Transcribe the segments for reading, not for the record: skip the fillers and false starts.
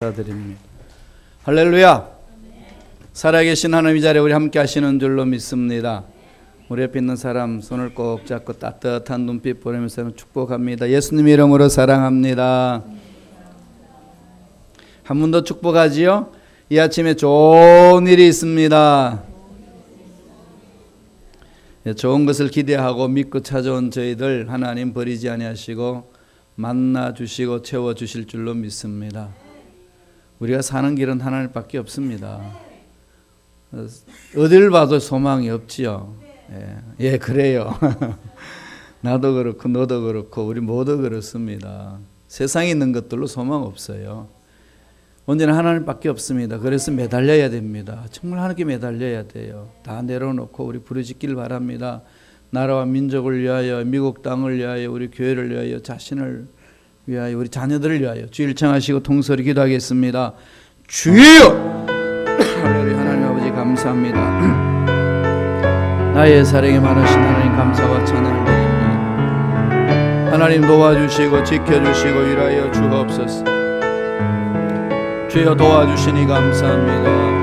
감사드립니다. 할렐루야. 살아계신 하나님 이 자리에 우리 함께 하시는 줄로 믿습니다. 우리 옆에 있는 사람 손을 꼭 잡고 따뜻한 눈빛 보내면서 축복합니다. 예수님 이름으로 사랑합니다. 한 번 더 축복하지요. 이 아침에 좋은 일이 있습니다. 좋은 것을 기대하고 믿고 찾아온 저희들 하나님 버리지 아니하시고 만나 주시고 채워 주실 줄로 믿습니다. 우리가 사는 길은 하나님밖에 없습니다. 어딜 봐도 소망이 없지요. 예, 그래요. 나도 그렇고 너도 그렇고 우리 모두 그렇습니다. 세상에 있는 것들로 소망 없어요. 언제나 하나님밖에 없습니다. 그래서 매달려야 됩니다. 정말 하나님께 매달려야 돼요. 다 내려놓고 우리 부르짖길 바랍니다. 나라와 민족을 위하여, 미국 땅을 위하여, 우리 교회를 위하여, 자신을 위하여, 우리 자녀들을 위하여 주일 청하시고 통솔히 기도하겠습니다. 주여! 할렐루야. 하나님 아버지 감사합니다. 나의 사랑이 많으신 하나님 감사와 찬양을 드립니다. 하나님 도와주시고 지켜주시고 일하여 주옵소서. 주여 도와주시니 감사합니다.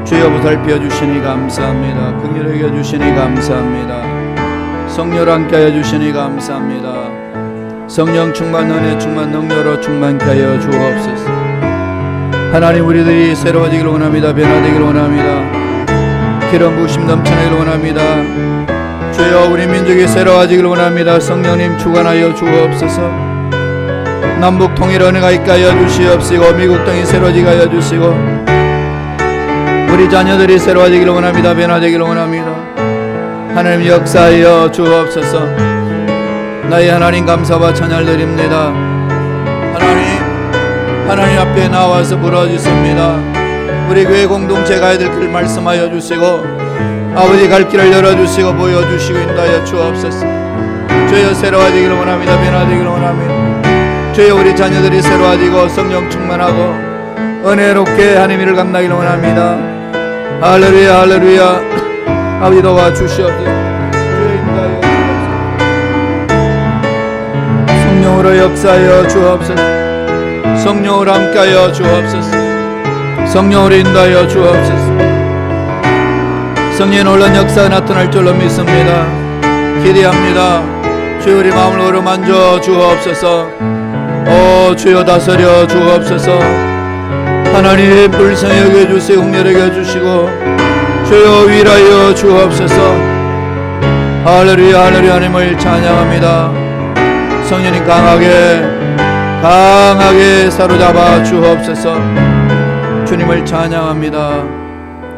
주여 보살펴 주시니 감사합니다. 긍휼히 여겨 주시니 감사합니다. 성령 함께 하여 주시니 감사합니다. 성령 충만, 은혜 충만, 능력으로 충만케 하여 주옵소서. 하나님 우리들이 새로워지기를 원합니다. 변화되기를 원합니다. 기름 부으심 넘쳐나기를 원합니다. 주여 우리 민족이 새로워지기를 원합니다. 성령님 주관하여 주옵소서. 남북 통일 은혜가 있게 하여 주시옵시고 미국 땅이 새로워지게 하여 주시고 우리 자녀들이 새로워지기를 원합니다. 변화되기를 원합니다. 하나님 역사하여 주옵소서. 나의 하나님 감사와 찬양을 드립니다. 하나님 앞에 나와서 부르짖습니다. 우리 교회 공동체 가야 될 길 말씀하여 주시고 아버지 갈 길을 열어주시고 보여주시고 인도하여 주옵소서. 주여 새로워지기를 원합니다. 변화되기를 원합니다. 주여 우리 자녀들이 새로워지고 성령 충만하고 은혜롭게 하나님 일을 감당하기를 원합니다. 할렐루야 할렐루야. 아버지 도와주시옵소서. 주여 인도하여 성령으로 역사하여 주옵소서. 성령으로 함께하여 주옵소서. 성령으로 인도하여 주옵소서. 성령의 놀라운 역사가 나타날 줄로 믿습니다. 기대합니다. 주여 우리 마음을 어루만져 주옵소서. 주여 다스려 주옵소서. 하나님 불쌍히 여겨주시고 긍휼히 여겨주시고 주여 위하여 주옵소서. 할렐루야 할렐루야. 하나님을 찬양합니다. 성령님 강하게 사로잡아 주옵소서. 주님을 찬양합니다.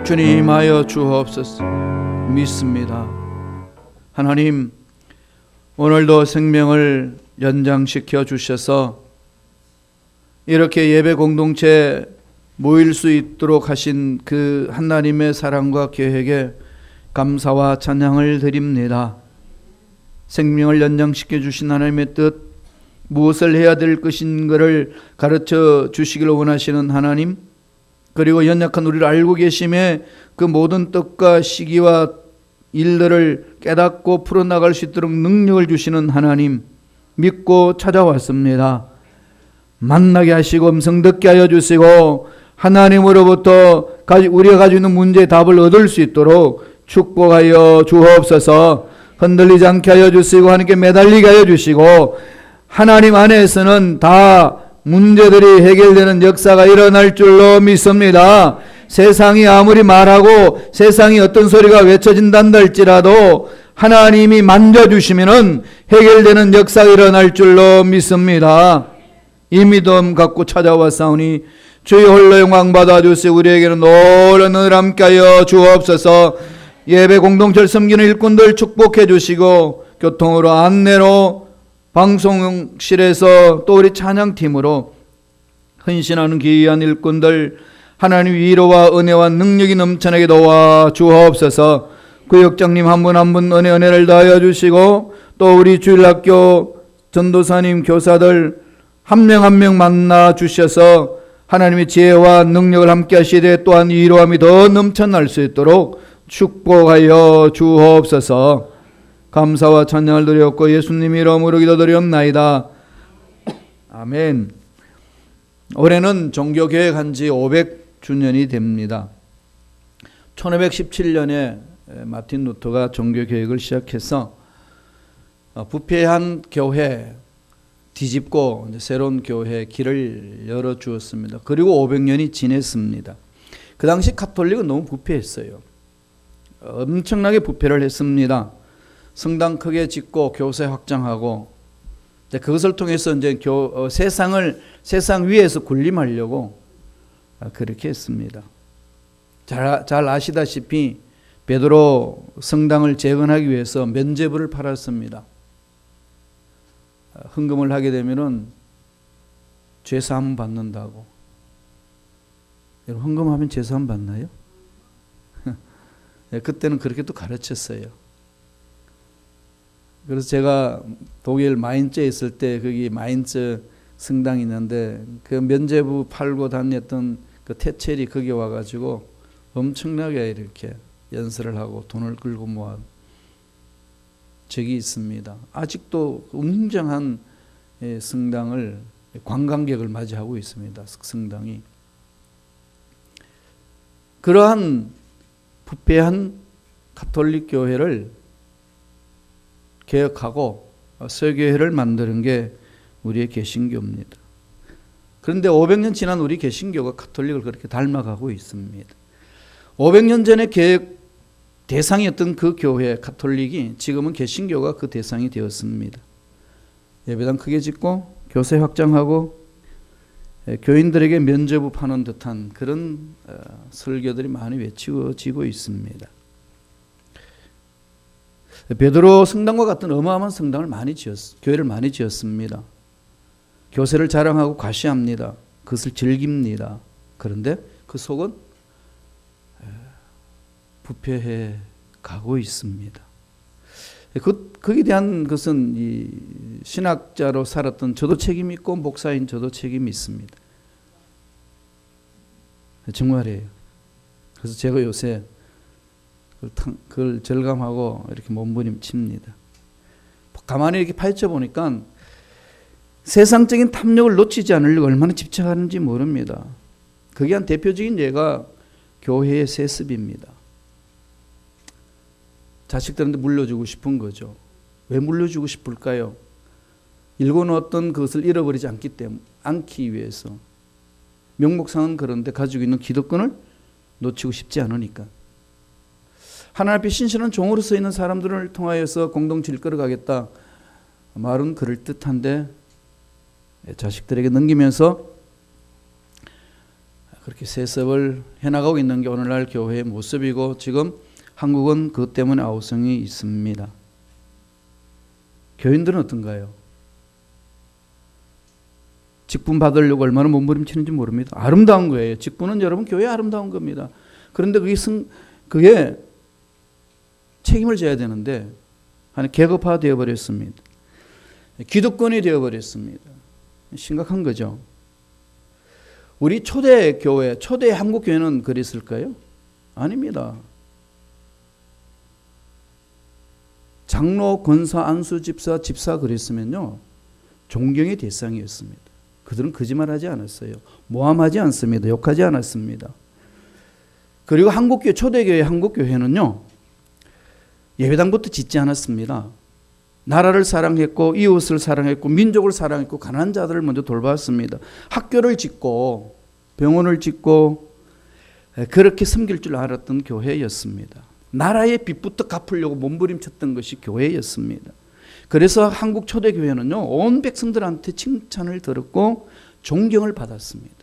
주님 하여 주옵소서. 믿습니다. 하나님 오늘도 생명을 연장시켜 주셔서 이렇게 예배 공동체 모일 수 있도록 하신 그 하나님의 사랑과 계획에 감사와 찬양을 드립니다. 생명을 연장시켜 주신 하나님의 뜻, 무엇을 해야 될 것인 것을 가르쳐 주시기를 원하시는 하나님, 그리고 연약한 우리를 알고 계심에 그 모든 뜻과 시기와 일들을 깨닫고 풀어나갈 수 있도록 능력을 주시는 하나님 믿고 찾아왔습니다. 만나게 하시고 음성 듣게 하여 주시고 하나님으로부터 우리가 가지고 있는 문제의 답을 얻을 수 있도록 축복하여 주옵소서. 흔들리지 않게 하여 주시고 하나님께 매달리게 하여 주시고 하나님 안에서는 다 문제들이 해결되는 역사가 일어날 줄로 믿습니다. 세상이 아무리 말하고 세상이 어떤 소리가 외쳐진단다 할지라도 하나님이 만져주시면은 해결되는 역사가 일어날 줄로 믿습니다. 이 믿음 갖고 찾아왔사오니 주의 홀로 영광 받아주시고 우리에게는 노란 을 함께하여 주옵소서. 예배 공동체를 섬기는 일꾼들 축복해 주시고 교통으로 안내로 방송실에서 또 우리 찬양팀으로 헌신하는 귀한 일꾼들 하나님 위로와 은혜와 능력이 넘쳐나게 도와 주옵소서. 구역장님 한 분 한 분 은혜를 다하여 주시고 또 우리 주일학교 전도사님 교사들 한 명 한 명 만나 주셔서 하나님의 지혜와 능력을 함께 하시되 또한 위로함이 더 넘쳐날 수 있도록 축복하여 주옵소서. 감사와 찬양을 드렸고 예수님 이름으로 기도드리옵나이다. 아멘. 올해는 종교개혁한 지 500주년이 됩니다. 1517년에 마틴 루터가 종교개혁을 시작해서 부패한 교회 뒤집고 새로운 교회 길을 열어주었습니다. 그리고 500년이 지냈습니다. 그 당시 가톨릭은 너무 부패했어요. 엄청나게 부패를 했습니다. 성당 크게 짓고 교세 확장하고 그것을 통해서 이제 세상 위에서 군림하려고 그렇게 했습니다. 잘 아시다시피 베드로 성당을 재건하기 위해서 면죄부를 팔았습니다. 헌금을 하게 되면은 죄사함 받는다고. 여러분 헌금하면 죄사함 받나요? 그때는 그렇게 또 가르쳤어요. 그래서 제가 독일 마인츠에 있을 때 거기 마인츠 성당이 있는데 그 면죄부 팔고 다녔던 그 태첼이 거기 와가지고 엄청나게 이렇게 연설을 하고 돈을 끌고 모아 적이 있습니다. 아직도 웅장한 성당을 관광객을 맞이하고 있습니다. 성당이. 그러한 부패한 가톨릭 교회를 개혁하고 서교회를 만드는 게 우리의 개신교입니다. 그런데 500년 지난 우리 개신교가 가톨릭을 그렇게 닮아가고 있습니다. 500년 전에 개혁 대상이었던 그 교회 가톨릭이 지금은 개신교가 그 대상이 되었습니다. 예배당 크게 짓고 교세 확장하고 교인들에게 면죄부 파는 듯한 그런 설교들이 많이 외치워지고 있습니다. 베드로 성당과 같은 어마어마한 성당을 교회를 많이 지었습니다. 교세를 자랑하고 과시합니다. 그것을 즐깁니다. 그런데 그 속은 부패해 가고 있습니다. 거기에 대한 것은 이 신학자로 살았던 저도 책임이 있고 목사인 저도 책임이 있습니다. 정말이에요. 그래서 제가 요새 그걸 절감하고 이렇게 몸부림칩니다. 가만히 이렇게 파헤쳐 보니까 세상적인 탐욕을 놓치지 않으려고 얼마나 집착하는지 모릅니다. 그게 한 대표적인 예가 교회의 세습입니다. 자식들한테 물려주고 싶은 거죠. 왜 물려주고 싶을까요? 읽어놓았던 그것을 잃어버리지 않기 위해서. 명목상은 그런데 가지고 있는 기득권을 놓치고 싶지 않으니까. 하나님 앞에 신실한 종으로 서 있는 사람들을 통하여서 공동체를 끌어가겠다. 말은 그럴듯한데 자식들에게 넘기면서 그렇게 세습을 해나가고 있는 게 오늘날 교회의 모습이고 지금 한국은 그것 때문에 아우성이 있습니다. 교인들은 어떤가요? 직분 받으려고 얼마나 몸부림치는지 모릅니다. 아름다운 거예요. 직분은 여러분 교회 아름다운 겁니다. 그런데 그게 책임을 져야 되는데 계급화 되어버렸습니다. 기득권이 되어버렸습니다. 심각한 거죠. 우리 초대 교회, 초대 한국 교회는 그랬을까요? 아닙니다. 장로, 권사, 안수, 집사 그랬으면요 존경의 대상이었습니다. 그들은 거짓말하지 않았어요. 모함하지 않습니다. 욕하지 않았습니다. 그리고 한국교회, 초대교회 한국교회는요 예배당부터 짓지 않았습니다. 나라를 사랑했고 이웃을 사랑했고 민족을 사랑했고 가난한 자들을 먼저 돌봤습니다. 학교를 짓고 병원을 짓고 그렇게 섬길 줄 알았던 교회였습니다. 나라의 빚부터 갚으려고 몸부림쳤던 것이 교회였습니다. 그래서 한국 초대교회는요 온 백성들한테 칭찬을 들었고 존경을 받았습니다.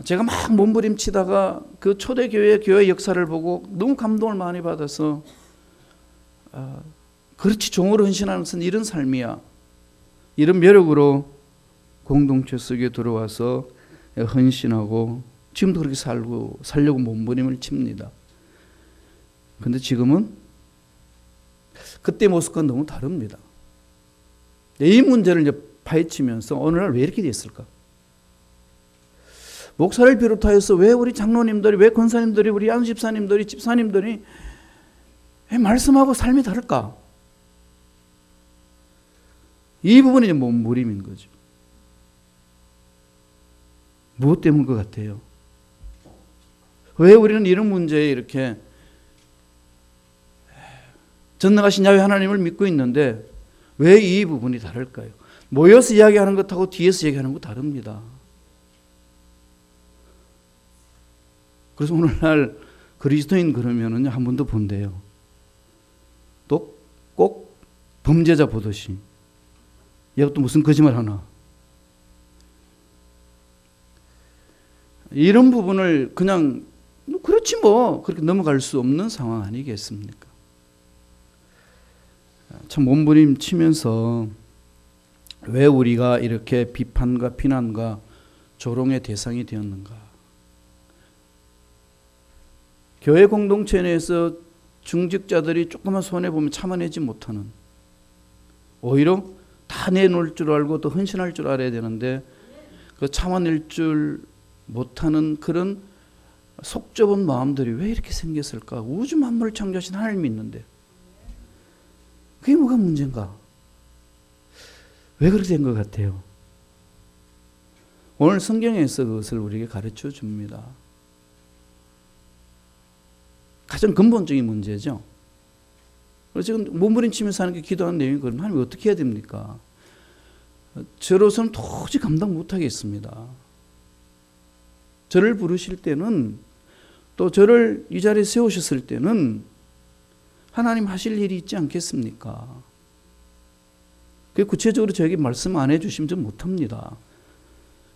제가 막 몸부림치다가 그 초대교회 교회 역사를 보고 너무 감동을 많이 받아서 그렇지 종으로 헌신하는 것은 이런 삶이야. 이런 매력으로 공동체 속에 들어와서 헌신하고 지금도 그렇게 살려고 몸부림을 칩니다. 그런데 지금은 그때 모습과 너무 다릅니다. 이 문제를 이제 파헤치면서 오늘날 왜 이렇게 됐을까? 목사를 비롯하여서 왜 우리 장로님들이, 왜 권사님들이, 우리 안수집사님들이, 집사님들이 왜 말씀하고 삶이 다를까? 이 부분이 몸부림인 거죠. 무엇 때문인 것 같아요? 왜 우리는 이런 문제에 이렇게 전능하신 야훼 하나님을 믿고 있는데 왜 이 부분이 다를까요? 모여서 이야기하는 것하고 뒤에서 얘기하는 거 다릅니다. 그래서 오늘날 그리스도인 그러면은 한 번 더 본대요. 또 꼭 범죄자 보듯이 얘가 또 무슨 거짓말 하나. 이런 부분을 그냥 그렇지 뭐 그렇게 넘어갈 수 없는 상황 아니겠습니까? 참 몸부림치면서 왜 우리가 이렇게 비판과 비난과 조롱의 대상이 되었는가? 교회 공동체 내에서 중직자들이 조금만 손해보면 참아내지 못하는, 오히려 다 내놓을 줄 알고 또 헌신할 줄 알아야 되는데 그 참아낼 줄 못하는 그런 속 좁은 마음들이 왜 이렇게 생겼을까? 우주 만물을 창조하신 하나님이 있는데 그게 뭐가 문제인가? 왜 그렇게 된 것 같아요? 오늘 성경에서 그것을 우리에게 가르쳐 줍니다. 가장 근본적인 문제죠. 그래서 지금 몸부림치면서 하는 게 기도하는 내용이 그럼 하나님 어떻게 해야 됩니까? 저로서는 도저히 감당 못하겠습니다. 저를 부르실 때는 또 저를 이 자리에 세우셨을 때는 하나님 하실 일이 있지 않겠습니까? 그 구체적으로 저에게 말씀 안 해주시면 전 못합니다.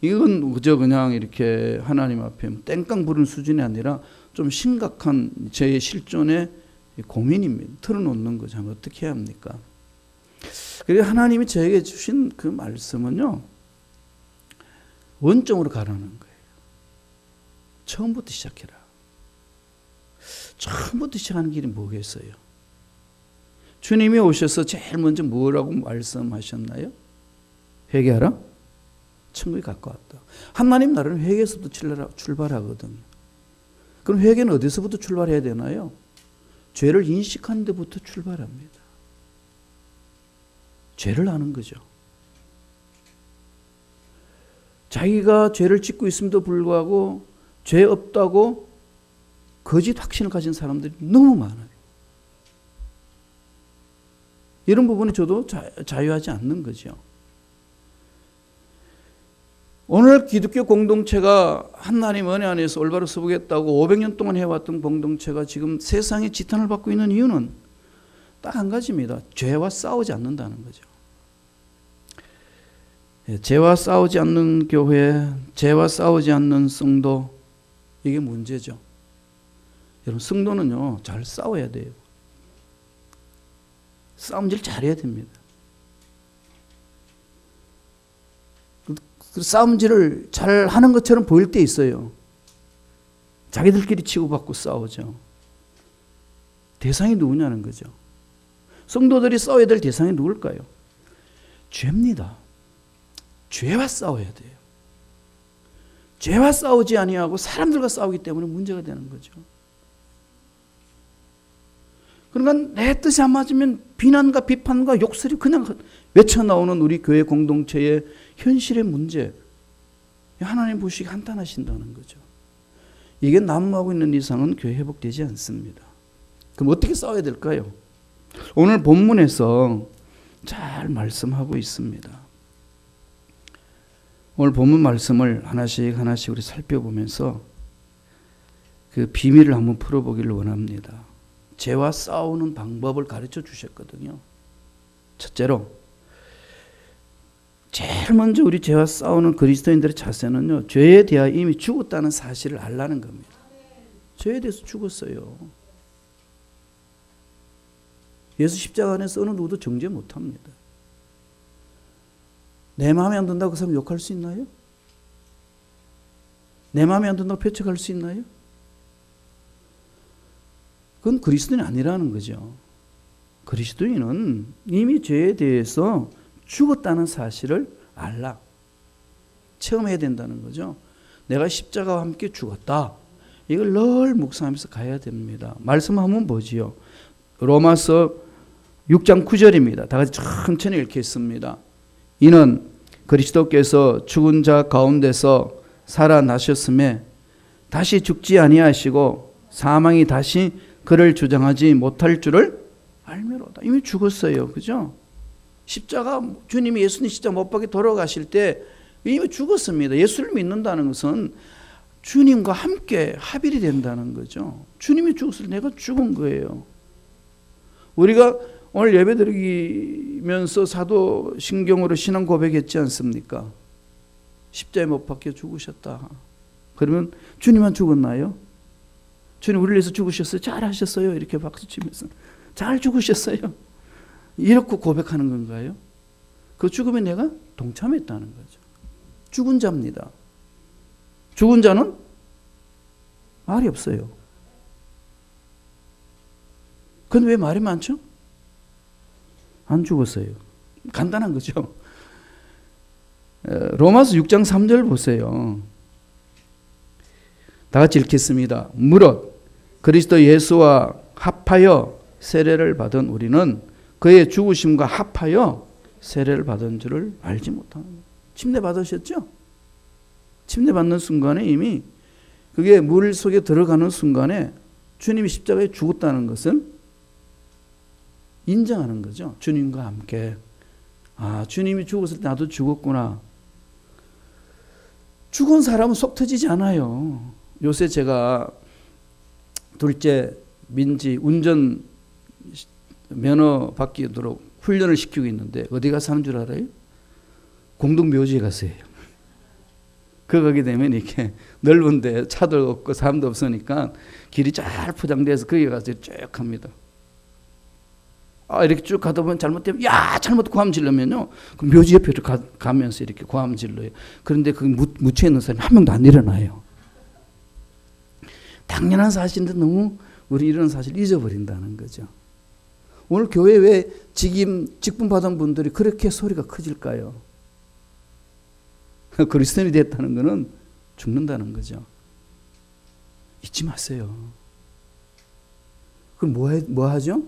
이건 그저 그냥 이렇게 하나님 앞에 땡깡 부른 수준이 아니라 좀 심각한 제 실존의 고민입니다. 털어놓는 거죠. 어떻게 해야 합니까? 그리고 하나님이 저에게 주신 그 말씀은요, 원점으로 가라는 거예요. 처음부터 시작해라. 처음부터 시작하는 길이 뭐겠어요? 주님이 오셔서 제일 먼저 뭐라고 말씀하셨나요? 회개하라? 천국에 가까웠다. 하나님 나라는 회개에서부터 출발하거든요. 그럼 회개는 어디서부터 출발해야 되나요? 죄를 인식하는 데부터 출발합니다. 죄를 아는 거죠. 자기가 죄를 짓고 있음에도 불구하고 죄 없다고 거짓 확신을 가진 사람들이 너무 많아요. 이런 부분에 저도 자유하지 않는 거죠. 오늘 기독교 공동체가 하나님 은혜 안에서 올바로 서보겠다고 500년 동안 해왔던 공동체가 지금 세상의 지탄을 받고 있는 이유는 딱 한 가지입니다. 죄와 싸우지 않는다는 거죠. 죄와 싸우지 않는 교회, 죄와 싸우지 않는 성도, 이게 문제죠. 여러분, 성도는요, 잘 싸워야 돼요. 싸움질 잘해야 됩니다. 그 싸움질을 잘 하는 것처럼 보일 때 있어요. 자기들끼리 치고받고 싸우죠. 대상이 누구냐는 거죠. 성도들이 싸워야 될 대상이 누굴까요? 죄입니다. 죄와 싸워야 돼요. 죄와 싸우지 아니하고 사람들과 싸우기 때문에 문제가 되는 거죠. 그러니까 내 뜻이 안 맞으면 비난과 비판과 욕설이 그냥 외쳐나오는 우리 교회 공동체의 현실의 문제. 하나님 보시기 한탄하신다는 거죠. 이게 난무하고 있는 이상은 교회 회복되지 않습니다. 그럼 어떻게 싸워야 될까요? 오늘 본문에서 잘 말씀하고 있습니다. 오늘 본문 말씀을 하나씩 하나씩 우리 살펴보면서 그 비밀을 한번 풀어보기를 원합니다. 죄와 싸우는 방법을 가르쳐 주셨거든요. 첫째로, 제일 먼저 우리 죄와 싸우는 그리스도인들의 자세는요, 죄에 대하여 이미 죽었다는 사실을 알라는 겁니다. 죄에 대해서 죽었어요. 예수 십자가 안에서 어느 누구도 정죄 못합니다. 내 마음에 안 든다고 그 사람 욕할 수 있나요? 내 마음에 안 든다고 표책할 수 있나요? 그건 그리스도인이 아니라는 거죠. 그리스도인은 이미 죄에 대해서 죽었다는 사실을 알라. 체험해야 된다는 거죠. 내가 십자가와 함께 죽었다. 이걸 늘 묵상하면서 가야 됩니다. 말씀 한번 보지요. 로마서 6장 9절입니다. 다 같이 천천히 읽겠습니다. 이는 그리스도께서 죽은 자 가운데서 살아나셨음에 다시 죽지 아니하시고 사망이 다시 그를 주장하지 못할 줄을 알미로다. 이미 죽었어요. 그죠? 십자가, 주님이 예수님 십자가 못 박혀 돌아가실 때 이미 죽었습니다. 예수를 믿는다는 것은 주님과 함께 합일이 된다는 거죠. 주님이 죽었을 때 내가 죽은 거예요. 우리가 오늘 예배 드리면서 사도신경으로 신앙 고백했지 않습니까? 십자가에 못 박혀 죽으셨다. 그러면 주님만 죽었나요? 주님 우리를 위해서 죽으셨어요. 잘하셨어요. 이렇게 박수 치면서 잘 죽으셨어요. 이렇게 고백하는 건가요? 그 죽음에 내가 동참했다는 거죠. 죽은 자입니다. 죽은 자는 말이 없어요. 그런데 왜 말이 많죠? 안 죽었어요. 간단한 거죠. 로마서 6장 3절 보세요. 다 같이 읽겠습니다. 무릇 그리스도 예수와 합하여 세례를 받은 우리는 그의 죽으심과 합하여 세례를 받은 줄을 알지 못하는 거예요. 침례 받으셨죠? 침례 받는 순간에 이미 그게 물 속에 들어가는 순간에 주님이 십자가에 죽었다는 것은 인정하는 거죠. 주님과 함께. 아, 주님이 죽었을 때 나도 죽었구나. 죽은 사람은 속 터지지 않아요. 요새 제가 둘째 민지 운전 면허 받기도록 훈련을 시키고 있는데 어디 가서 하는 줄 알아요? 공동묘지에 가서 해요. 그 가게 되면 이렇게 넓은데 차도 없고 사람도 없으니까 길이 잘 포장돼서 거기 가서 쭉 합니다. 이렇게 쭉 가다 보면 잘못되면 잘못 고함 질러면요. 그 묘지 옆에 가면서 이렇게 고함 질러요. 그런데 그 묻혀 있는 사람이 한 명도 안 일어나요. 당연한 사실인데 너무 우리 이런 사실을 잊어버린다는 거죠. 오늘 교회 왜 직분 받은 분들이 그렇게 소리가 커질까요? 그리스도인이 됐다는 것은 죽는다는 거죠. 잊지 마세요. 그럼 뭐 하죠?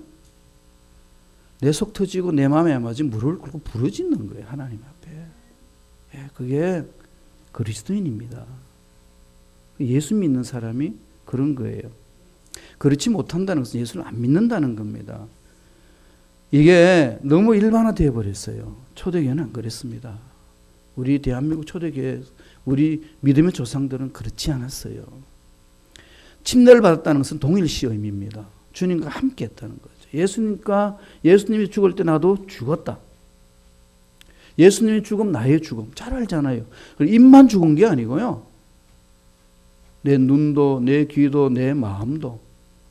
내 속 터지고 내 마음에 안 맞으면 무릎을 꿇고 부르짖는 거예요. 하나님 앞에. 그게 그리스도인입니다. 예수 믿는 사람이 그런 거예요. 그렇지 못한다는 것은 예수를 안 믿는다는 겁니다. 이게 너무 일반화되어 버렸어요. 초대교회는 안 그랬습니다. 우리 대한민국 초대교회, 우리 믿음의 조상들은 그렇지 않았어요. 침례를 받았다는 것은 동일시 의미입니다. 주님과 함께 했다는 거죠. 예수님이 죽을 때 나도 죽었다. 예수님이 죽음 나의 죽음. 잘 알잖아요. 입만 죽은 게 아니고요. 내 눈도 내 귀도 내 마음도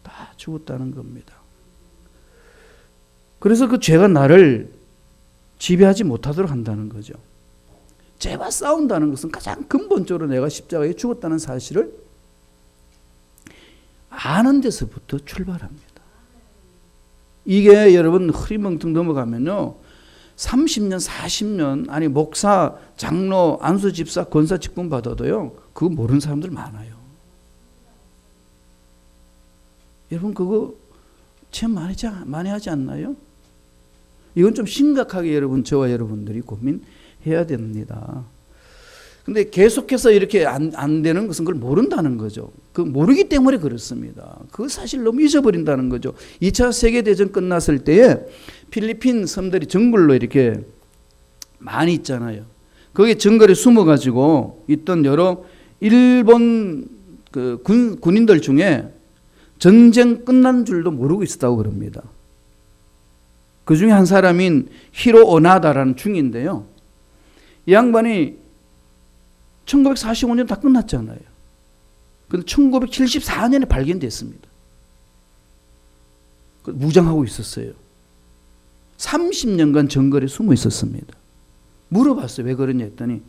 다 죽었다는 겁니다. 그래서 그 죄가 나를 지배하지 못하도록 한다는 거죠. 죄와 싸운다는 것은 가장 근본적으로 내가 십자가에 죽었다는 사실을 아는 데서부터 출발합니다. 이게 여러분 흐리멍텅 넘어가면요. 30년, 40년, 아니 목사, 장로, 안수집사, 권사 직분 받아도요. 그거 모르는 사람들 많아요. 여러분 그거 체험 많이 하지 않나요? 이건 좀 심각하게 여러분, 저와 여러분들이 고민해야 됩니다. 근데 계속해서 이렇게 안 되는 것은 그걸 모른다는 거죠. 그 모르기 때문에 그렇습니다. 그 사실 너무 잊어버린다는 거죠. 2차 세계대전 끝났을 때에 필리핀 섬들이 정글로 이렇게 많이 있잖아요. 거기 정글에 숨어가지고 있던 여러 일본 그 군인들 중에 전쟁 끝난 줄도 모르고 있었다고 그럽니다. 그 중에 한 사람인 히로 오나다라는 중인데요. 이 양반이 1945년 다 끝났잖아요. 그런데 1974년에 발견됐습니다. 무장하고 있었어요. 30년간 정글에 숨어 있었습니다. 물어봤어요. 왜 그러냐 했더니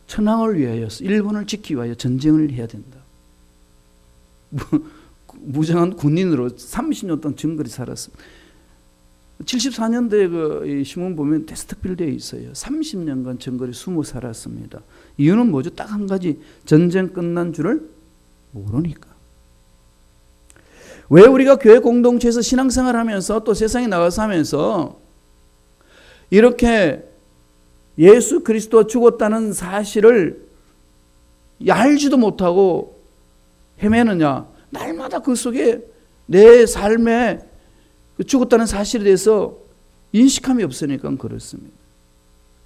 천황을 위하여, 일본을 지키기 위하여 전쟁을 해야 된다. 무장한 군인으로 30년 동안 정글에 살았습니다. 74년도에 그 신문 보면 테스트필드에 있어요. 30년간 정글에 숨어 살았습니다. 이유는 뭐죠? 딱 한 가지, 전쟁 끝난 줄을 모르니까. 왜 우리가 교회 공동체에서 신앙생활하면서 또 세상에 나가서 하면서 이렇게 예수 그리스도가 죽었다는 사실을 알지도 못하고 헤매느냐? 날마다 그 속에 내 삶에 죽었다는 사실에 대해서 인식함이 없으니까 그렇습니다.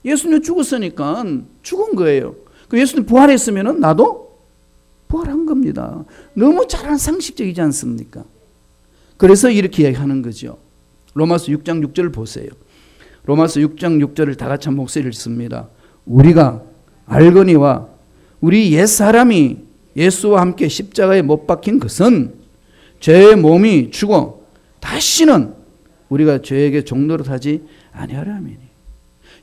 예수님 죽었으니까 죽은 거예요. 그 예수님 부활했으면 나도 부활한 겁니다. 너무 잘 상식적이지 않습니까? 그래서 이렇게 이야기하는 거죠. 로마서 6장 6절을 보세요. 로마서 6장 6절을 다 같이 한 목소리를 읽습니다. 우리가 알거니와 우리 옛사람이 예수와 함께 십자가에 못 박힌 것은 죄의 몸이 죽어 다시는 우리가 죄에게 종노릇하지 아니하려 함이니.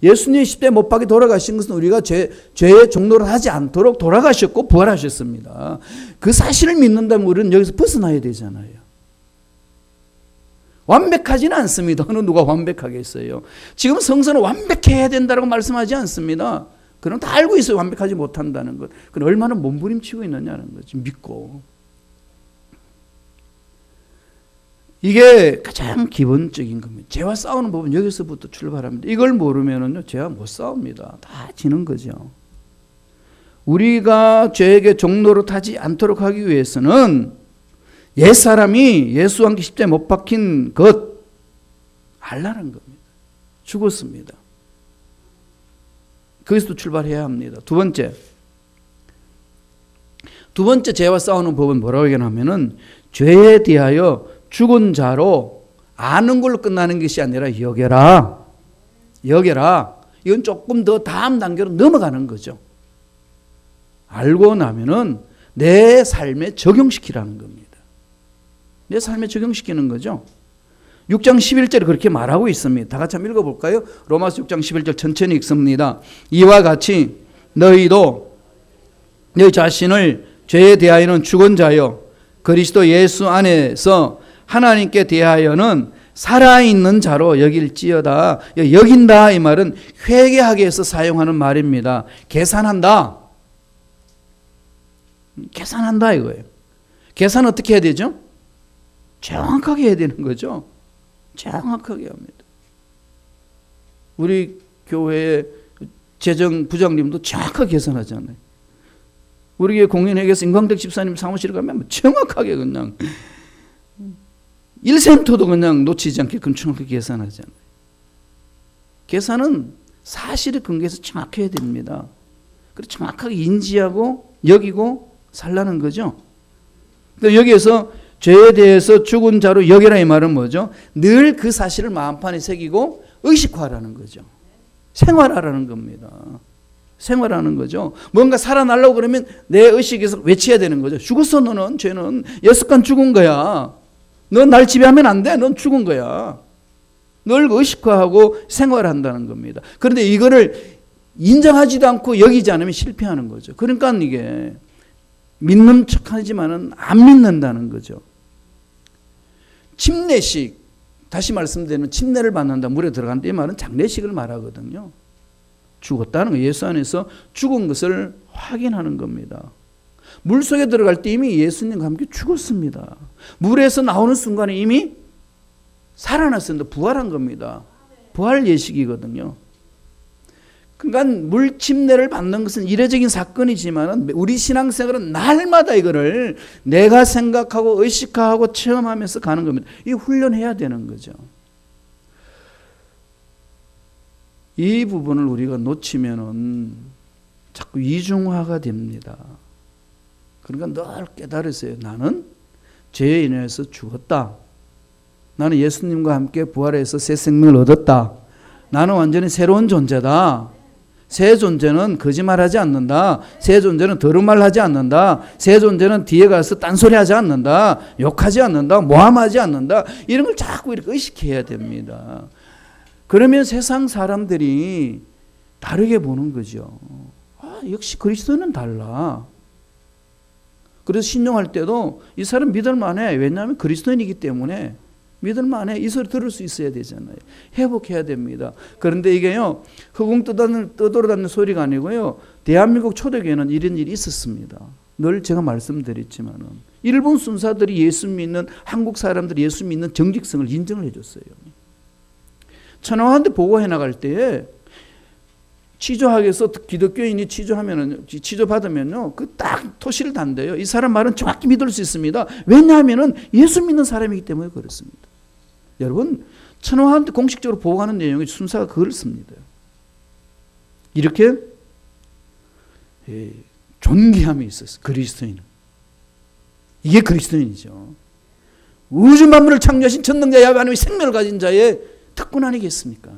예수님이 십자가에 못 박혀 돌아가신 것은 우리가 죄의 종노릇하지 않도록 돌아가셨고 부활하셨습니다. 그 사실을 믿는다면 우리는 여기서 벗어나야 되잖아요. 완벽하지는 않습니다. 어느 누가 완벽하겠어요. 지금 성서는 완벽해야 된다고 말씀하지 않습니다. 그럼 다 알고 있어요. 완벽하지 못한다는 것. 그럼 얼마나 몸부림치고 있느냐는 거지. 믿고. 이게 가장 기본적인 겁니다. 죄와 싸우는 법은 여기서부터 출발합니다. 이걸 모르면은요, 죄와 못 싸웁니다. 다 지는 거죠. 우리가 죄에게 종노릇하지 않도록 하기 위해서는 옛사람이 예수와 함께 십자가에 못 박힌 것 알라는 겁니다. 죽었습니다. 거기서 출발해야 합니다. 두 번째 죄와 싸우는 법은 뭐라고 얘기하냐면은 죄에 대하여 죽은 자로 아는 걸로 끝나는 것이 아니라 여겨라. 이건 조금 더 다음 단계로 넘어가는 거죠. 알고 나면은 내 삶에 적용시키라는 겁니다. 내 삶에 적용시키는 거죠. 6장 11절에 그렇게 말하고 있습니다. 다 같이 한번 읽어볼까요? 로마서 6장 11절 천천히 읽습니다. 이와 같이 너희도 너희 자신을 죄에 대하여는 죽은 자요 그리스도 예수 안에서 하나님께 대하여는 살아있는 자로 여길지어다. 여긴다 이 말은 회개하기 위해서 사용하는 말입니다. 계산한다 이거예요. 계산 어떻게 해야 되죠? 정확하게 해야 되는 거죠. 정확하게 합니다. 우리 교회의 재정 부장님도 정확하게 계산하잖아요. 우리 교회 공인회계에서 임광택 집사님 사무실에 가면 정확하게 그냥 1센트도 그냥 놓치지 않게끔 정확하게 계산하잖아요. 계산은 사실에 근거해서 정확해야 됩니다. 그래서 정확하게 인지하고 여기고 살라는 거죠. 여기에서 죄에 대해서 죽은 자로 여기라 이 말은 뭐죠? 늘 그 사실을 마음판에 새기고 의식화하라는 거죠. 생활하라는 겁니다. 생활하는 거죠. 뭔가 살아나려고 그러면 내 의식에서 외쳐야 되는 거죠. 죽었어 너는. 죄는 예수간 죽은 거야. 넌 날 지배하면 안 돼. 넌 죽은 거야. 늘 의식화하고 생활한다는 겁니다. 그런데 이거를 인정하지도 않고 여기지 않으면 실패하는 거죠. 그러니까 이게 믿는 척하지만은 안 믿는다는 거죠. 침례식, 다시 말씀드리면 침례를 받는다, 물에 들어간다 이 말은 장례식을 말하거든요. 죽었다는 거, 예수 안에서 죽은 것을 확인하는 겁니다. 물속에 들어갈 때 이미 예수님과 함께 죽었습니다. 물에서 나오는 순간에 이미 살아났습니다. 부활한 겁니다. 부활 예식이거든요. 그러니까 물 침례를 받는 것은 이례적인 사건이지만 우리 신앙생활은 날마다 이거를 내가 생각하고 의식하고 체험하면서 가는 겁니다. 이 훈련해야 되는 거죠. 이 부분을 우리가 놓치면은 자꾸 이중화가 됩니다. 그러니까 늘 깨달으세요. 나는 죄에 인해서 죽었다. 나는 예수님과 함께 부활해서 새 생명을 얻었다. 나는 완전히 새로운 존재다. 새 존재는 거짓말하지 않는다. 새 존재는 더러운 하지 않는다. 새 존재는 뒤에 가서 딴소리하지 않는다. 욕하지 않는다. 모함하지 않는다. 이런 걸 자꾸 이렇게 의식해야 됩니다. 그러면 세상 사람들이 다르게 보는 거죠. 역시 그리스도는 달라. 그래서 신용할 때도 이 사람 믿을만해. 왜냐하면 그리스도인이기 때문에 믿을만해. 이 소리 들을 수 있어야 되잖아요. 회복해야 됩니다. 그런데 이게요, 허공 떠돌아다니는 소리가 아니고요, 대한민국 초대교회는 이런 일이 있었습니다. 늘 제가 말씀드렸지만은 일본 순사들이 예수 믿는, 한국 사람들이 예수 믿는 정직성을 인정을 해줬어요. 천황한테 보고해 나갈 때에 취조학에서 기독교인이 취조받으면요, 그 딱 토시를 단대요. 이 사람 말은 정확히 믿을 수 있습니다. 왜냐하면은 예수 믿는 사람이기 때문에 그렇습니다. 여러분, 천황한테 공식적으로 보고하는 내용의 순서가 그렇습니다. 이렇게 존귀함이 있었어요. 그리스도인은. 이게 그리스도인이죠. 우주 만물을 창조하신 전능자 야훼 하나님의 생명을 가진 자의 특권 아니겠습니까?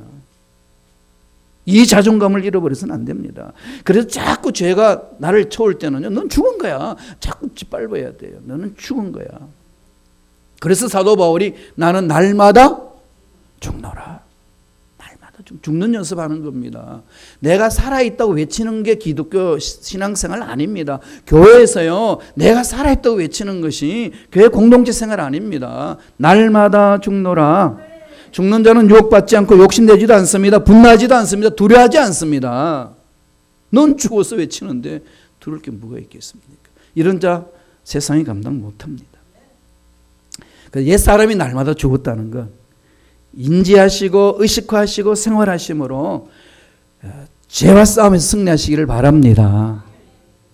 이 자존감을 잃어버려서는 안 됩니다. 그래서 자꾸 죄가 나를 쳐올 때는요, 넌 죽은 거야. 자꾸 짓밟아야 돼요. 너는 죽은 거야. 그래서 사도 바울이 나는 날마다 죽노라. 날마다 죽는 연습하는 겁니다. 내가 살아있다고 외치는 게 기독교 신앙생활 아닙니다. 교회에서요, 내가 살아있다고 외치는 것이 교회 공동체 생활 아닙니다. 날마다 죽노라. 죽는 자는 유혹받지 않고 욕심내지도 않습니다. 분노하지도 않습니다. 두려워하지 않습니다. 넌 죽어서 외치는데 두려울 게 뭐가 있겠습니까? 이런 자 세상이 감당 못합니다. 옛사람이 날마다 죽었다는 것 인지하시고 의식화하시고 생활하심으로 죄와 싸움에서 승리하시기를 바랍니다.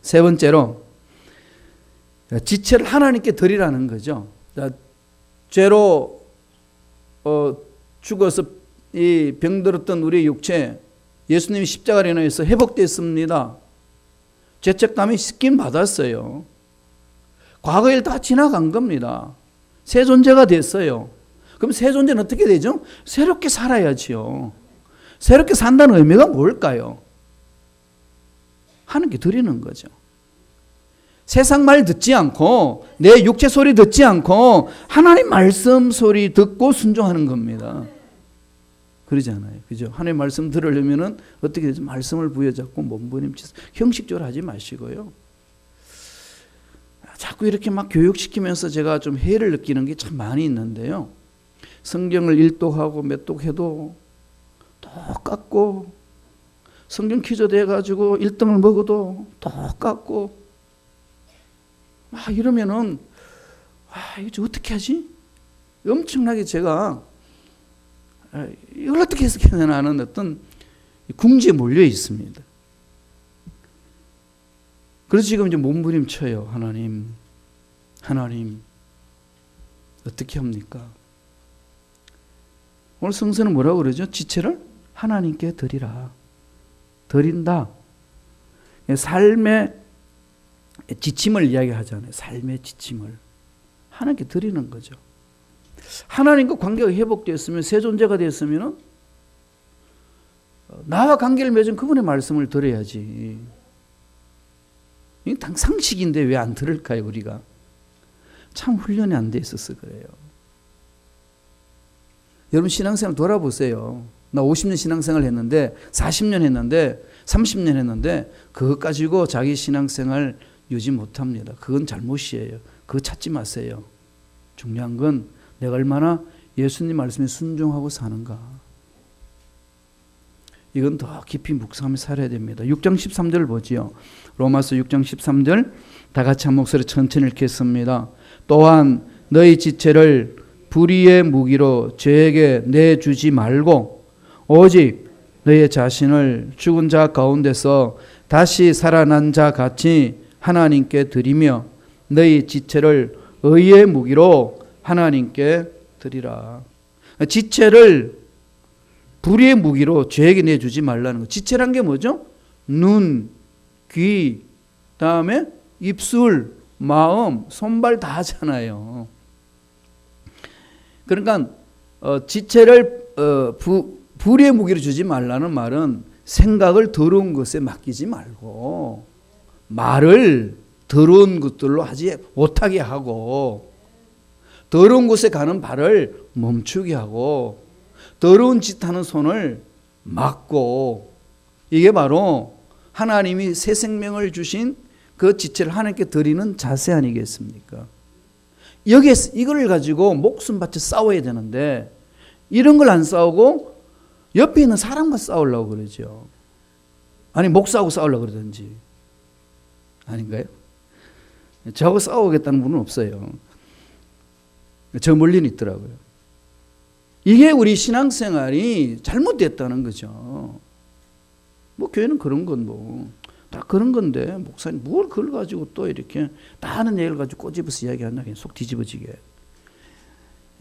세 번째로 지체를 하나님께 드리라는 거죠. 죄로 죽어서 이 병들었던 우리의 육체 예수님이 십자가로 인해서 회복됐습니다. 죄책감이 씻김 받았어요. 과거 일 다 지나간 겁니다. 새 존재가 됐어요. 그럼 새 존재는 어떻게 되죠? 새롭게 살아야지요. 새롭게 산다는 의미가 뭘까요? 하나님께 드리는 거죠. 세상 말 듣지 않고 내 육체 소리 듣지 않고 하나님 말씀 소리 듣고 순종하는 겁니다. 그러잖아요. 그죠? 하나님 말씀 들으려면은 어떻게 되죠? 말씀을 부여잡고 몸부림치서 형식적으로 하지 마시고요. 자꾸 이렇게 막 교육시키면서 제가 좀 해를 느끼는 게 참 많이 있는데요. 성경을 일독하고 몇독해도 똑같고 성경 퀴즈 돼가지고 1등을 먹어도 똑같고 이러면은 이거 어떻게 하지? 엄청나게 제가 이걸 어떻게 해석해야 되나 하는 어떤 궁지에 몰려 있습니다. 그래서 지금 이제 몸부림쳐요. 하나님 어떻게 합니까? 오늘 성서는 뭐라고 그러죠? 지체를 하나님께 드리라. 드린다. 삶의 지침을 이야기하잖아요. 삶의 지침을 하나님께 드리는 거죠. 하나님과 관계가 회복되었으면 새 존재가 되었으면 나와 관계를 맺은 그분의 말씀을 들어야지. 이게 상식인데 왜 안 들을까요? 우리가 참 훈련이 안 돼 있어서 그래요. 여러분 신앙생활 돌아보세요. 나 50년 신앙생활 했는데 40년 했는데 30년 했는데 그것 가지고 자기 신앙생활 유지 못합니다. 그건 잘못이에요. 그거 찾지 마세요. 중요한 건 내가 얼마나 예수님 말씀에 순종하고 사는가. 이건 더 깊이 묵상하며 살아야 됩니다. 6장 13절 보지요. 로마서 6장 13절 다 같이 한 목소리 천천히 읽겠습니다. 또한 너희 지체를 불의의 무기로 죄에게 내주지 말고 오직 너희 자신을 죽은 자 가운데서 다시 살아난 자 같이 하나님께 드리며 너희 지체를 의의 무기로 하나님께 드리라. 지체를 불의의 무기로 죄에게 내주지 말라는 거. 지체란 게 뭐죠? 눈, 귀, 다음에 입술, 마음, 손발 다 하잖아요. 그러니까 지체를 불의의 무기로 주지 말라는 말은 생각을 더러운 것에 맡기지 말고 말을 더러운 것들로 하지 못하게 하고 더러운 곳에 가는 발을 멈추게 하고 더러운 짓 하는 손을 막고 이게 바로 하나님이 새 생명을 주신 그 지체를 하나님께 드리는 자세 아니겠습니까? 여기에서 이걸 가지고 목숨 바쳐 싸워야 되는데 이런 걸 안 싸우고 옆에 있는 사람과 싸우려고 그러죠. 아니 목사하고 싸우려고 그러든지 아닌가요? 저하고 싸우겠다는 분은 없어요. 저 멀리는 있더라고요. 이게 우리 신앙생활이 잘못됐다는 거죠. 뭐 교회는 그런 건 뭐 다 그런 건데 목사님 뭘 그걸 가지고 또 이렇게 다 아는 얘기를 가지고 꼬집어서 이야기한다. 그냥 속 뒤집어지게.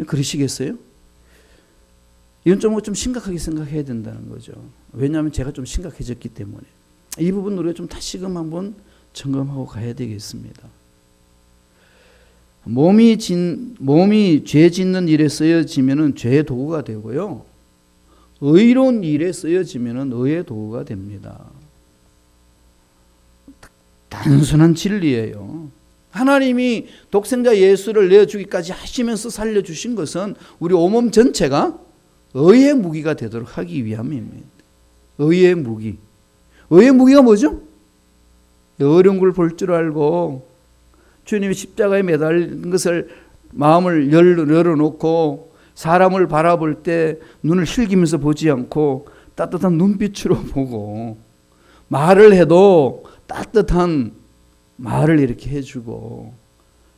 그러시겠어요? 이건 좀 심각하게 생각해야 된다는 거죠. 왜냐하면 제가 좀 심각해졌기 때문에. 이 부분 우리가 좀 다시금 한번 점검하고 가야 되겠습니다. 몸이 죄 짓는 일에 쓰여지면은 죄의 도구가 되고요. 의로운 일에 쓰여지면은 의의 도구가 됩니다. 단순한 진리예요. 하나님이 독생자 예수를 내어주기까지 하시면서 살려주신 것은 우리 온몸 전체가 의의 무기가 되도록 하기 위함입니다. 의의 무기. 의의 무기가 뭐죠? 어려운 걸 볼 줄 알고 주님이 십자가에 매달린 것을 마음을 열어놓고 사람을 바라볼 때 눈을 흘기면서 보지 않고 따뜻한 눈빛으로 보고 말을 해도 따뜻한 말을 이렇게 해주고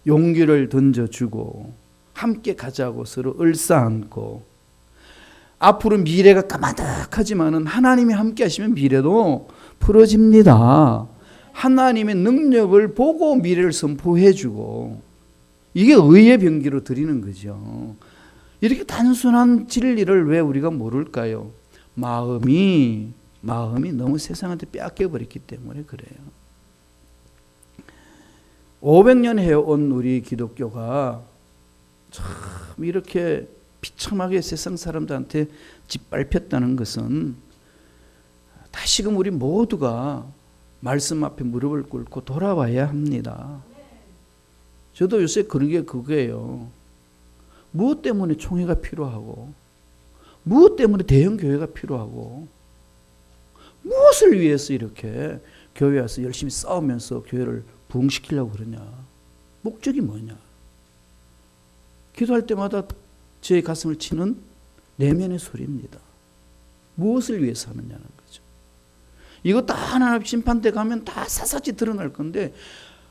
용기를 던져주고 함께 가자고 서로 을사안고 앞으로 미래가 까마득하지만은 하나님이 함께 하시면 미래도 풀어집니다. 하나님의 능력을 보고 미래를 선포해주고 이게 의의 병기로 드리는 거죠. 이렇게 단순한 진리를 왜 우리가 모를까요? 마음이 너무 세상한테 빼앗겨버렸기 때문에 그래요. 500년 해온 우리 기독교가 참 이렇게 비참하게 세상 사람들한테 짓밟혔다는 것은 다시금 우리 모두가 말씀 앞에 무릎을 꿇고 돌아와야 합니다. 저도 요새 그런 게 그거예요. 무엇 때문에 총회가 필요하고 무엇 때문에 대형 교회가 필요하고 무엇을 위해서 이렇게 교회 와서 열심히 싸우면서 교회를 부흥시키려고 그러냐. 목적이 뭐냐. 기도할 때마다 제 가슴을 치는 내면의 소리입니다. 무엇을 위해서 하느냐는 거죠. 이거 다 하나님 심판대 가면 다 사사지 드러날 건데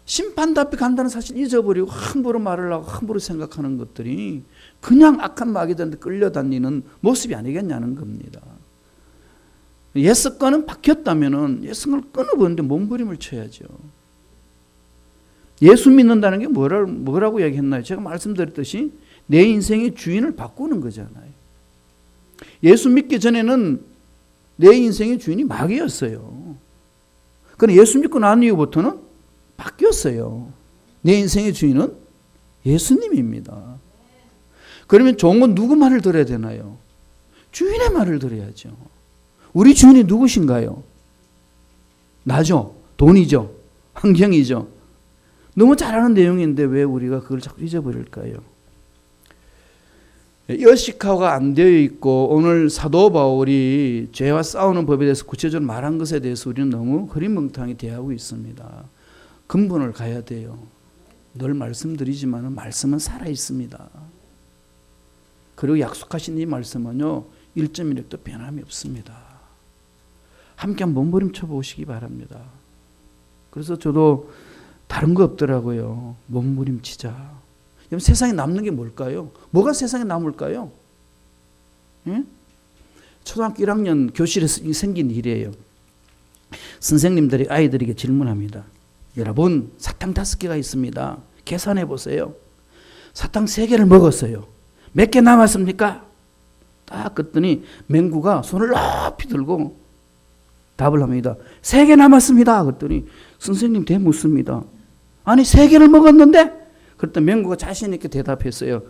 심판대 앞에 간다는 사실 잊어버리고 함부로 말을 하고 함부로 생각하는 것들이 그냥 악한 마귀들한테 끌려다니는 모습이 아니겠냐는 겁니다. 옛습관은 바뀌었다면 옛습관을 끊어버리는데 몸부림을 쳐야죠. 예수 믿는다는 게 뭐라고 얘기했나요? 제가 말씀드렸듯이 내 인생의 주인을 바꾸는 거잖아요. 예수 믿기 전에는 내 인생의 주인이 마귀였어요. 그런데 예수 믿고 난 이후부터는 바뀌었어요. 내 인생의 주인은 예수님입니다. 그러면 좋은 건 누구 말을 들어야 되나요? 주인의 말을 들어야죠. 우리 주인이 누구신가요? 나죠. 돈이죠. 환경이죠. 너무 잘 아는 내용인데 왜 우리가 그걸 자꾸 잊어버릴까요? 여식화가 안 되어 있고 오늘 사도 바울이 죄와 싸우는 법에 대해서 구체적으로 말한 것에 대해서 우리는 너무 흐릿멍텅이 대하고 있습니다. 근본을 가야 돼요. 늘 말씀드리지만 말씀은 살아있습니다. 그리고 약속하신 이 말씀은요 1.1획도 변함이 없습니다. 함께 한번 몸부림쳐 보시기 바랍니다. 그래서 저도 다른 거 없더라고요. 몸부림치자. 세상에 남는 게 뭘까요? 뭐가 세상에 남을까요? 예? 초등학교 1학년 교실에서 생긴 일이에요. 선생님들이 아이들에게 질문합니다. 여러분 사탕 5개가 있습니다. 계산해 보세요. 사탕 3개를 먹었어요. 몇 개 남았습니까? 딱 그랬더니 맹구가 손을 높이 들고 답을 합니다. 3개 남았습니다. 그랬더니 선생님 대묻습니다. 아니 3개를 먹었는데? 그랬더니 맹구가 자신 있게 대답했어요.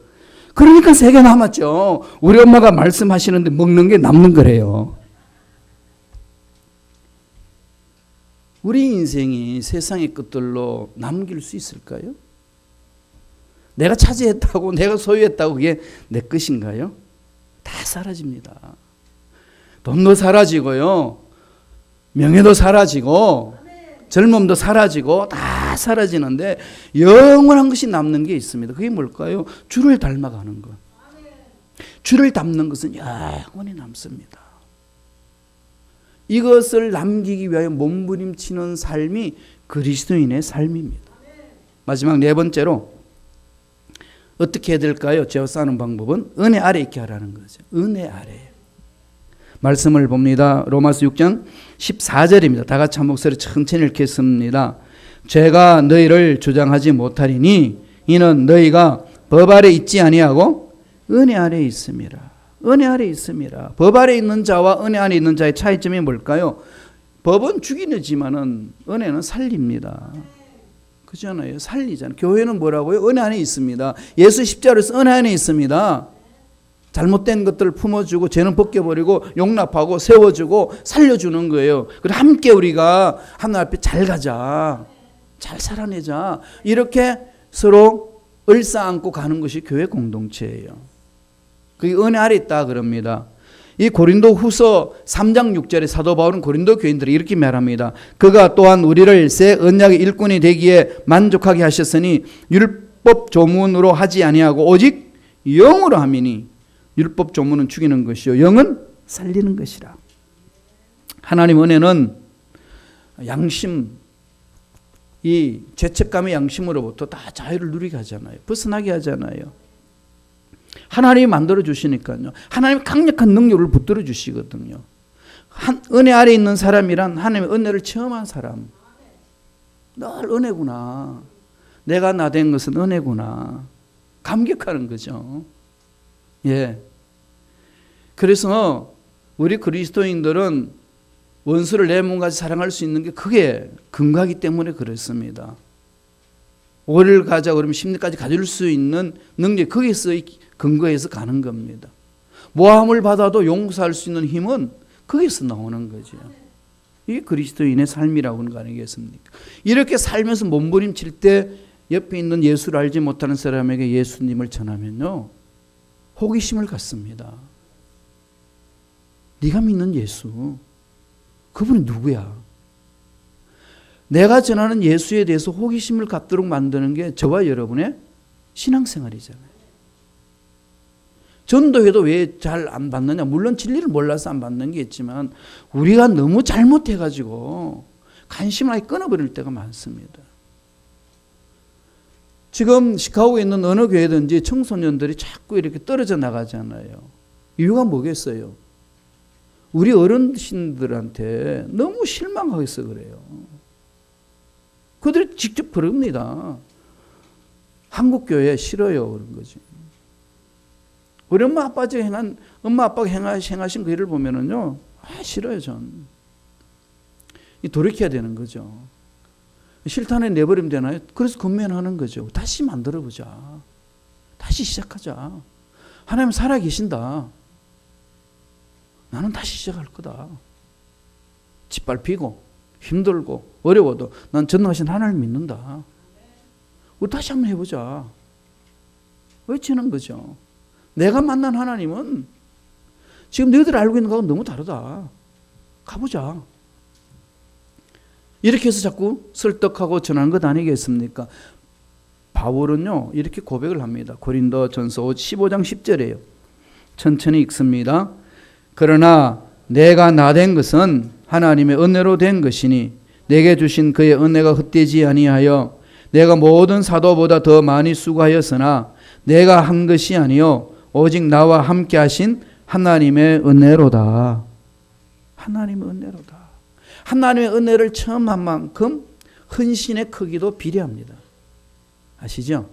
그러니까 3개 남았죠. 우리 엄마가 말씀하시는데 먹는 게 남는 거래요. 우리 인생이 세상의 것들로 남길 수 있을까요? 내가 차지했다고 내가 소유했다고 그게 내 것인가요? 다 사라집니다. 돈도 사라지고요. 명예도 사라지고 젊음도 사라지고 다 사라지는데 영원한 것이 남는 게 있습니다. 그게 뭘까요? 주를 닮아가는 것. 주를 닮는 것은 영원히 남습니다. 이것을 남기기 위하여 몸부림치는 삶이 그리스도인의 삶입니다. 마지막 4번째로 어떻게 해야 될까요? 죄와 싸우는 방법은 은혜 아래 있게 하라는 거죠. 은혜 아래. 말씀을 봅니다. 로마서 6장 14절입니다. 다 같이 한 목소리 천천히 읽겠습니다. 죄가 너희를 주장하지 못하리니 이는 너희가 법 아래 있지 아니하고 은혜 아래 있음이라. 은혜 아래 있음이라. 법 아래 있는 자와 은혜 아래 있는 자의 차이점이 뭘까요? 법은 죽이지만은 은혜는 살립니다. 그렇잖아요. 살리잖아요. 교회는 뭐라고요? 은혜 안에 있습니다. 예수 십자가에서 은혜 안에 있습니다. 잘못된 것들을 품어주고 죄는 벗겨버리고 용납하고 세워주고 살려주는 거예요. 그리고 함께 우리가 하나님 앞에 잘 가자. 잘 살아내자. 이렇게 서로 을사안고 가는 것이 교회 공동체예요. 그게 은혜 아래 있다 그럽니다. 이 고린도 후서 3장 6절에 사도 바울은 고린도 교인들이 이렇게 말합니다. 그가 또한 우리를 새 언약의 일꾼이 되기에 만족하게 하셨으니 율법 조문으로 하지 아니하고 오직 영으로 함이니 율법 조문은 죽이는 것이요 영은 살리는 것이라. 하나님 은혜는 양심, 이 죄책감의 양심으로부터 다 자유를 누리게 하잖아요. 벗어나게 하잖아요. 하나님이 만들어 주시니까요. 하나님이 강력한 능력을 붙들어 주시거든요. 은혜 아래 있는 사람이란 하나님의 은혜를 체험한 사람. 늘 은혜구나. 내가 나 된 것은 은혜구나. 감격하는 거죠. 예. 그래서 우리 그리스도인들은 원수를 내 몸같이 사랑할 수 있는 게 그게 근거하기 때문에 그렇습니다. 오를 가자 그러면 심리까지 가질 수 있는 능력이 거기서 근거해서 가는 겁니다. 모함을 받아도 용서할 수 있는 힘은 거기서 나오는 거죠. 이게 그리스도인의 삶이라고 하는 거 아니겠습니까? 이렇게 살면서 몸부림칠 때 옆에 있는 예수를 알지 못하는 사람에게 예수님을 전하면요, 호기심을 갖습니다. 네가 믿는 예수, 그분이 누구야? 내가 전하는 예수에 대해서 호기심을 갖도록 만드는 게 저와 여러분의 신앙생활이잖아요. 전도회도 왜 잘 안 받느냐? 물론 진리를 몰라서 안 받는 게 있지만 우리가 너무 잘못해가지고 관심을 아예 끊어버릴 때가 많습니다. 지금 시카고에 있는 어느 교회든지 청소년들이 자꾸 이렇게 떨어져 나가잖아요. 이유가 뭐겠어요? 우리 어르신들한테 너무 실망해서 그래요. 그들이 직접 그럽니다. 한국 교회 싫어요, 그런 거지. 우리 엄마 아빠가 행하신 그 일을 보면은요, 싫어요, 전. 돌이켜야 되는 거죠. 실탄에 내버리면 되나요? 그래서 건면하는 거죠. 다시 만들어보자. 다시 시작하자. 하나님 살아계신다. 나는 다시 시작할 거다. 짓밟히고 힘들고 어려워도 난 전능하신 하나님을 믿는다. 우리 다시 한번 해보자. 외치는 거죠. 내가 만난 하나님은 지금 너희들 알고 있는 거하고 너무 다르다. 가보자. 이렇게 해서 자꾸 설득하고 전하는 것 아니겠습니까? 바울은요, 이렇게 고백을 합니다. 고린도전서 15장 10절이에요. 천천히 읽습니다. 그러나 내가 나 된 것은 하나님의 은혜로 된 것이니 내게 주신 그의 은혜가 헛되지 아니하여 내가 모든 사도보다 더 많이 수고하였으나 내가 한 것이 아니요 오직 나와 함께 하신 하나님의 은혜로다. 하나님의 은혜로다. 하나님의 은혜를 처음 한 만큼 헌신의 크기도 비례합니다. 아시죠?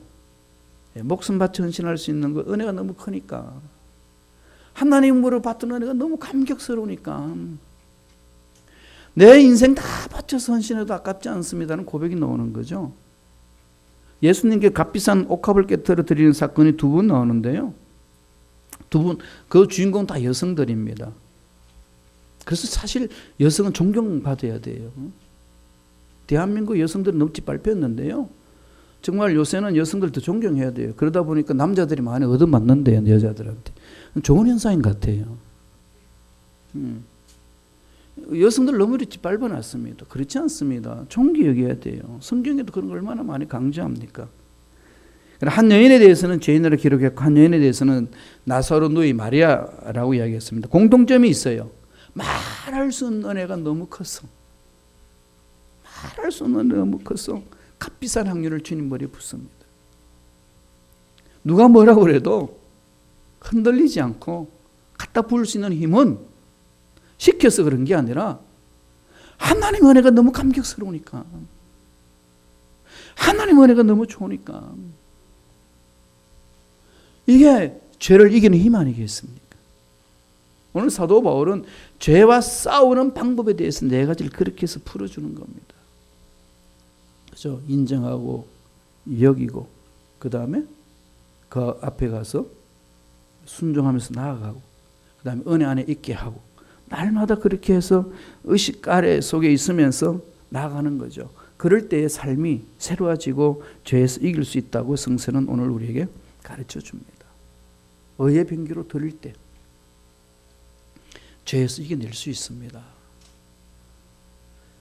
목숨 바쳐 헌신할 수 있는 거 은혜가 너무 크니까. 하나님으로 받던 은혜가 너무 감격스러우니까 내 인생 다 바쳐서 헌신해도 아깝지 않습니다는 고백이 나오는 거죠. 예수님께 값비싼 옥합을 깨뜨려 드리는 사건이 2분 나오는데요. 2분, 그 주인공 다 여성들입니다. 그래서 사실 여성은 존경받아야 돼요. 대한민국 여성들은 너무 짓밟혔는데요. 정말 요새는 여성들도 존경해야 돼요. 그러다 보니까 남자들이 많이 얻어맞는데요, 여자들한테. 좋은 현상인 것 같아요. 여성들 너무 이렇게 짓밟아놨습니다. 그렇지 않습니다. 존귀 여겨야 돼요. 성경에도 그런 걸 얼마나 많이 강조합니까? 한 여인에 대해서는 죄인으로 기록했고 한 여인에 대해서는 나사로 누이 마리아라고 이야기했습니다. 공통점이 있어요. 말할 수 없는 은혜가 너무 컸어. 말할 수 없는 은혜가 너무 컸어. 값비싼 향유를 주님 머리에 붓습니다. 누가 뭐라고 그래도 흔들리지 않고 갖다 부을 수 있는 힘은 시켜서 그런 게 아니라 하나님의 은혜가 너무 감격스러우니까, 하나님의 은혜가 너무 좋으니까. 이게 죄를 이기는 힘 아니겠습니까? 오늘 사도 바울은 죄와 싸우는 방법에 대해서 네 가지를 그렇게 해서 풀어주는 겁니다. 그죠? 인정하고 여기고, 그 다음에 그 앞에 가서 순종하면서 나아가고, 그 다음에 은혜 안에 있게 하고, 날마다 그렇게 해서 의식 아래 속에 있으면서 나아가는 거죠. 그럴 때의 삶이 새로워지고 죄에서 이길 수 있다고 성서는 오늘 우리에게 가르쳐 줍니다. 의의 병기로 들을 때 죄에서 이겨낼 수 있습니다.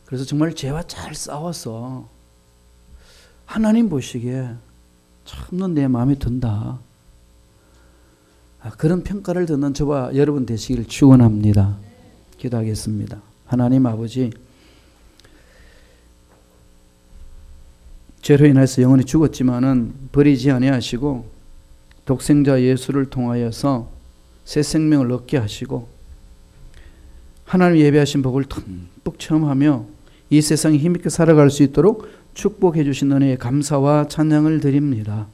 그래서 정말 죄와 잘 싸워서 하나님 보시기에 참 넌 내 마음에 든다, 그런 평가를 듣는 저와 여러분 되시기를 축원합니다. 기도하겠습니다. 하나님 아버지, 죄로 인해서 영원히 죽었지만은 버리지 아니하시고 독생자 예수를 통하여서 새 생명을 얻게 하시고 하나님 예배하신 복을 듬뿍 체험하며 이 세상에 힘있게 살아갈 수 있도록 축복해 주신 은혜에 감사와 찬양을 드립니다.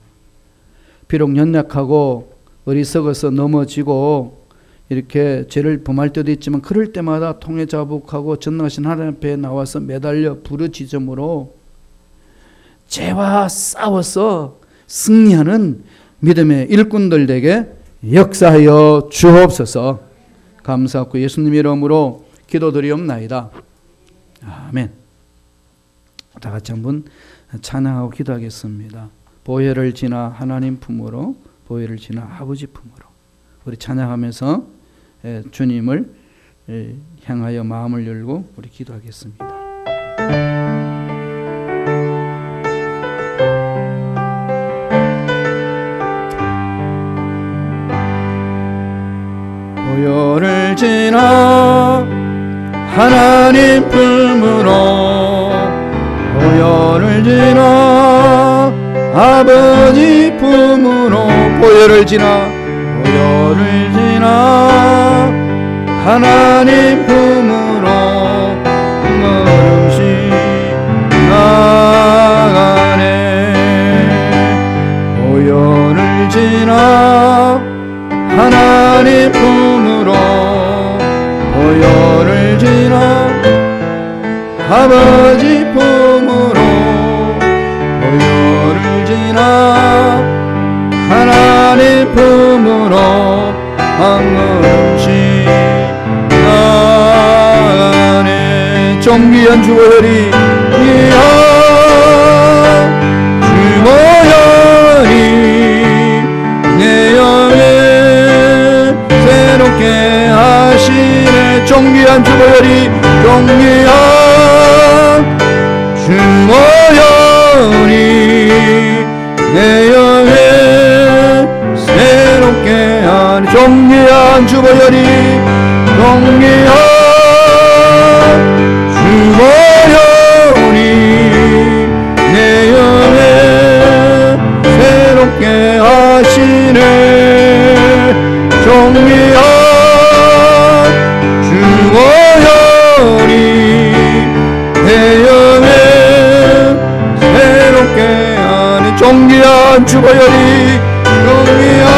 비록 연약하고 어리석어서 넘어지고 이렇게 죄를 범할 때도 있지만 그럴 때마다 통해 자복하고 전능하신 하나님 앞에 나와서 매달려 부르짖음으로 죄와 싸워서 승리하는 믿음의 일꾼들에게 역사하여 주옵소서. 감사하고 예수님 이름으로 기도드리옵나이다. 아멘. 다 같이 한번 찬양하고 기도하겠습니다. 보혈을 지나 하나님 품으로, 보혈을 지나 아버지 품으로 우리 찬양하면서 주님을 향하여 마음을 열고 우리 기도하겠습니다. 보혈을 지나 하나님 품으로, 보혈을 지나 아버지 품으로, 보혈을 지나, 보혈을 지나 하나님 품으로 걸음씩 나가네. 보혈을 지나 하나님 품으로, 보혈을 지나 아버지 품으로, 보혈을 지나 하나님 품으로 한 걸음씩 나가네. 존귀한 주 보혈이, 귀한 주 보혈이 내 영에 새롭게 하시네. 존귀한 주 보혈이, 존귀한 주 보혈이 내 영에 새롭게 하네. 존귀한 주 보혈이, 존귀한 주 보혈이 내 영에 새롭게 하시네. 존귀한 주 보혈이 내 영에 새롭게 하네. 존귀한 주 보혈이, 존귀한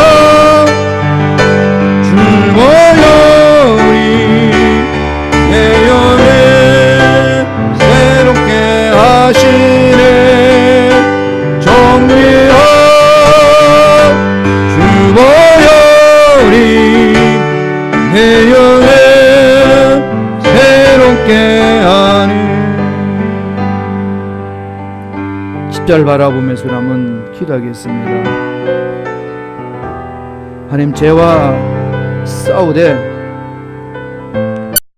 주 보혈이 내 영에 새롭게 하시네. 존귀한 주 보혈이 내 영에 새롭게 하네. 십자를 바라보면서 한번 기도하겠습니다. 하나님, 죄와 싸우되